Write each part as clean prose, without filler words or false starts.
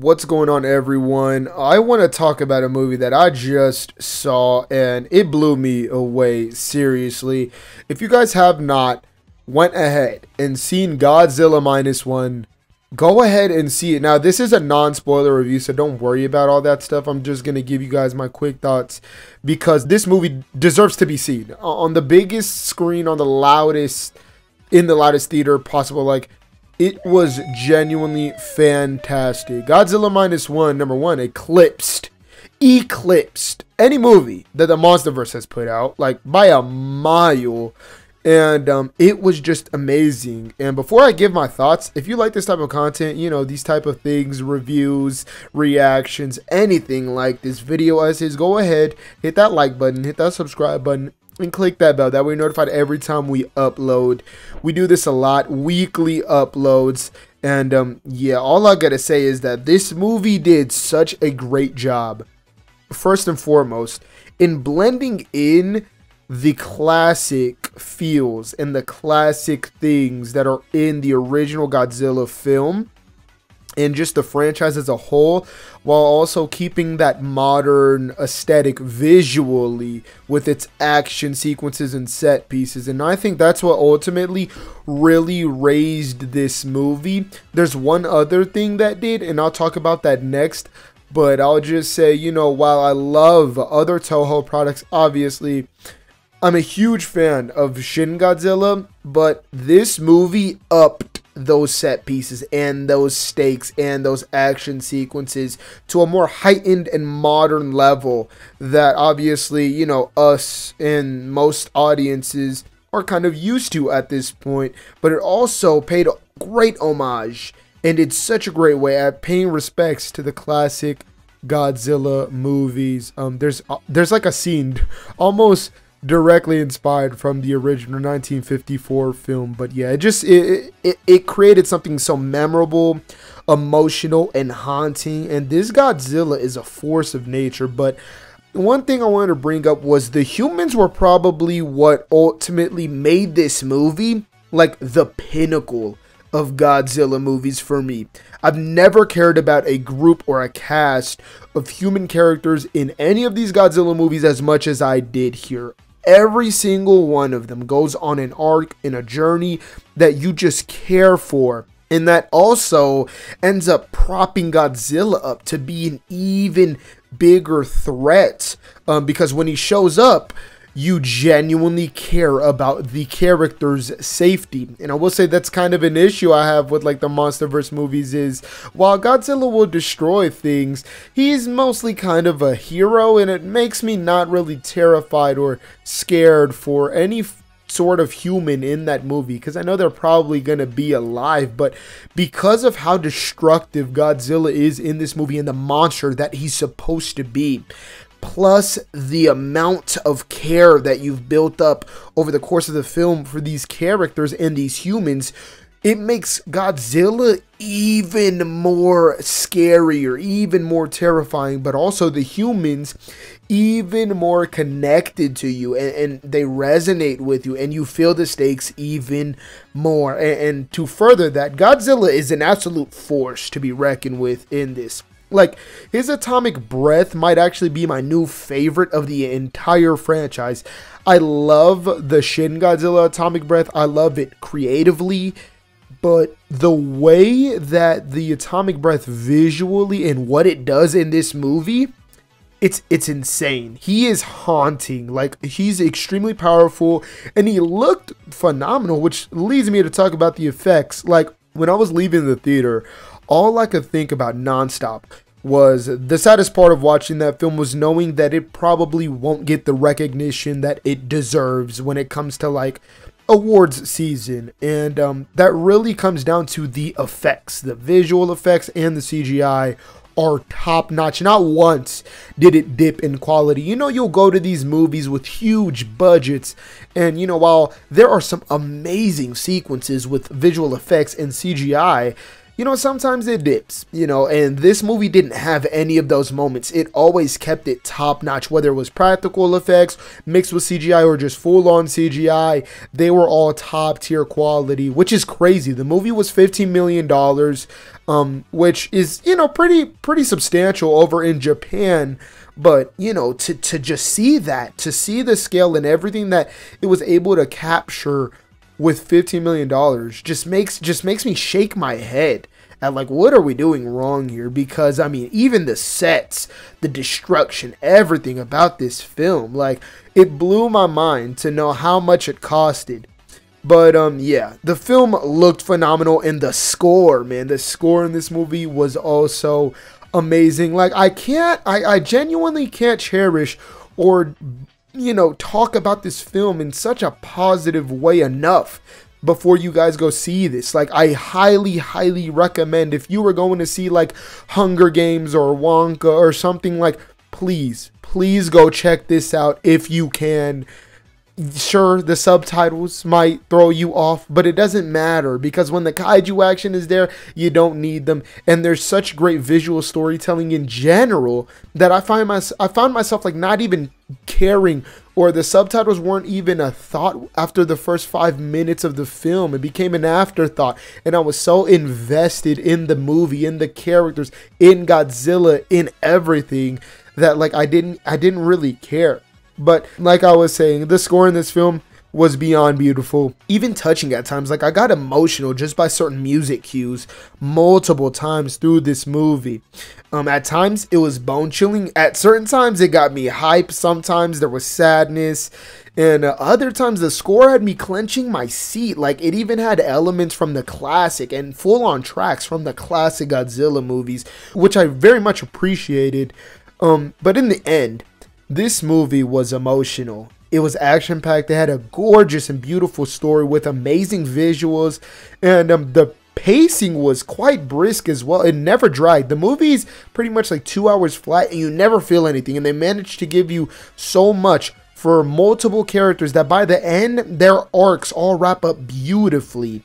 what's going on, everyone? I want to talk about a movie that I just saw and it blew me away, seriously. If you guys have not went ahead and seen Godzilla -1, go ahead and see it. Now, this is a non-spoiler review, so don't worry about all that stuff. I'm just going to give you guys my quick thoughts because this movie deserves to be seen on the biggest screen, on the loudest, in the loudest theater possible. Like, it was genuinely fantastic. Godzilla -1, number one, eclipsed any movie that the MonsterVerse has put out, like by a mile. And it was just amazing. And before I give my thoughts, if you like this type of content, you know, these type of things, reviews, reactions, anything like this video essays, go ahead, hit that like button, hit that subscribe button, and click that bell. That way you're notified every time we upload. We do this a lot, weekly uploads. And yeah, all I gotta say is that this movie did such a great job, first and foremost, in blending in the classic feels and the classic things that are in the original Godzilla film and just the franchise as a whole, while also keeping that modern aesthetic visually with its action sequences and set pieces. And I think that's what ultimately really raised this movie. There's one other thing that did, and I'll talk about that next, but I'll just say, you know, while I love other Toho products, obviously I'm a huge fan of Shin Godzilla, but this movie upped those set pieces and those stakes and those action sequences to a more heightened and modern level that obviously, you know, us and most audiences are kind of used to at this point. But it also paid a great homage and did such a great way at paying respects to the classic Godzilla movies. There's like a scene almost directly inspired from the original 1954 film, but yeah, it created something so memorable, emotional, and haunting. And this Godzilla is a force of nature. But one thing I wanted to bring up was the humans were probably what ultimately made this movie like the pinnacle of Godzilla movies for me. I've never cared about a group or a cast of human characters in any of these Godzilla movies as much as I did here. Every single one of them goes on an arc and a journey that you just care for. And that also ends up propping Godzilla up to be an even bigger threat. Because when he shows up, you genuinely care about the character's safety. And I will say that's kind of an issue I have with like the MonsterVerse movies is while Godzilla will destroy things, he's mostly kind of a hero, and it makes me not really terrified or scared for any sort of human in that movie, because I know they're probably going to be alive. But because of how destructive Godzilla is in this movie and the monster that he's supposed to be, plus the amount of care that you've built up over the course of the film for these characters and these humans, it makes Godzilla even more scarier, even more terrifying, but also the humans even more connected to you, and they resonate with you, and you feel the stakes even more. And to further that, Godzilla is an absolute force to be reckoned with in this. Like, his atomic breath might actually be my new favorite of the entire franchise. I love the Shin Godzilla atomic breath. I love it creatively, but the way that the atomic breath visually and what it does in this movie, it's insane. He is haunting. Like, he's extremely powerful, and he looked phenomenal, which leads me to talk about the effects. Like, when I was leaving the theater, all I could think about nonstop was the saddest part of watching that film was knowing that it probably won't get the recognition that it deserves when it comes to like awards season. And that really comes down to the effects. The visual effects and the CGI are top notch. Not once did it dip in quality. You know, you'll go to these movies with huge budgets, and you know, while there are some amazing sequences with visual effects and CGI, sometimes it dips, and this movie didn't have any of those moments. It always kept it top notch, whether it was practical effects mixed with CGI or just full on CGI. They were all top tier quality, which is crazy. The movie was $15 million, which is, pretty substantial over in Japan. But, to just see that, to see the scale and everything that it was able to capture with $15 million just makes me shake my head at, like, what are we doing wrong here? Because, I mean, even the sets, the destruction, everything about this film, like, it blew my mind to know how much it costed. But, yeah, the film looked phenomenal, and the score, man, the score in this movie was also amazing. Like, I genuinely can't cherish or, talk about this film in such a positive way enough before you guys go see this. Like, I highly recommend, if you were going to see, like, Hunger Games or Wonka or something, like, please go check this out if you can. Sure, the subtitles might throw you off, but it doesn't matter, because when the kaiju action is there, you don't need them. And there's such great visual storytelling in general that I found myself like not even caring, or the subtitles weren't even a thought after the first 5 minutes of the film. It became an afterthought, and I was so invested in the movie, in the characters, in Godzilla, in everything, that like I didn't really care. But like I was saying, the score in this film was beyond beautiful, even touching at times. Like, I got emotional just by certain music cues multiple times through this movie. At times it was bone chilling. At certain times it got me hype. Sometimes there was sadness, and other times the score had me clenching my seat. Like, it even had elements from the classic and full on tracks from the classic Godzilla movies, which I very much appreciated. But in the end, this movie was emotional. It was action-packed. It had a gorgeous and beautiful story with amazing visuals, and the pacing was quite brisk as well. It never dragged. The movie's pretty much like 2 hours flat, and you never feel anything. And they managed to give you so much for multiple characters that by the end, their arcs all wrap up beautifully.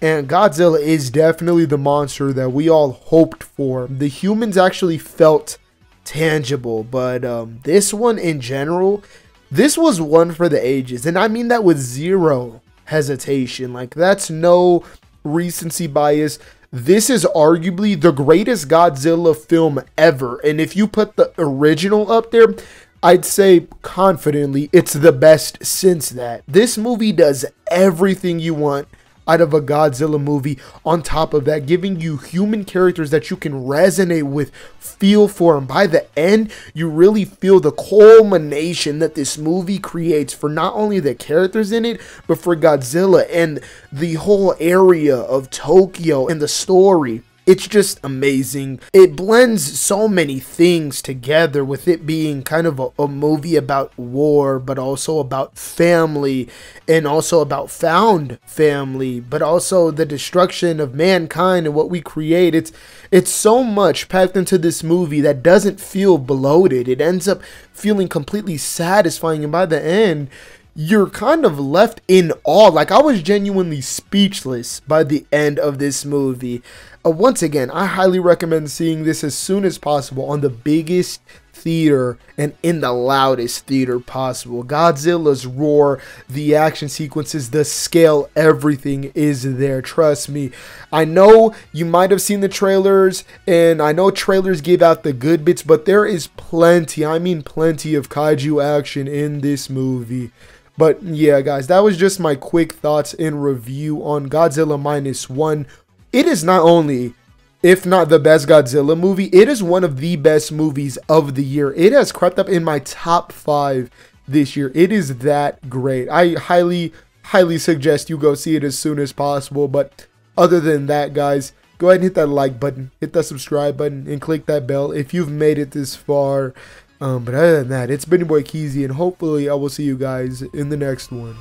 And Godzilla is definitely the monster that we all hoped for. The humans actually felt tangible, but this one in general, this was one for the ages, and I mean that with zero hesitation. Like, that's no recency bias. This is arguably the greatest Godzilla film ever, and if you put the original up there, I'd say confidently it's the best since that. This movie does everything you want out of a Godzilla movie. On top of that, giving you human characters that you can resonate with, feel for, and by the end, you really feel the culmination that this movie creates for not only the characters in it, but for Godzilla and the whole area of Tokyo and the story. It's just amazing. It blends so many things together, with it being kind of a movie about war, but also about family, and also about found family, but also the destruction of mankind and what we create. It's so much packed into this movie that doesn't feel bloated. It ends up feeling completely satisfying, and by the end, you're kind of left in awe. Like, I was genuinely speechless by the end of this movie. Once again, I highly recommend seeing this as soon as possible on the biggest theater and in the loudest theater possible. Godzilla's roar, the action sequences, the scale, everything is there. Trust me. I know you might have seen the trailers, and I know trailers give out the good bits, but there is plenty, I mean plenty of kaiju action in this movie. But yeah, guys, that was just my quick thoughts and review on Godzilla Minus One. It is not only, if not the best Godzilla movie, it is one of the best movies of the year. It has crept up in my top 5 this year. It is that great. I highly suggest you go see it as soon as possible. But other than that, guys, go ahead and hit that like button, hit that subscribe button, and click that bell if you've made it this far. But other than that, it's been your boy 𝙎𝙬𝙆𝙎, and hopefully I will see you guys in the next one.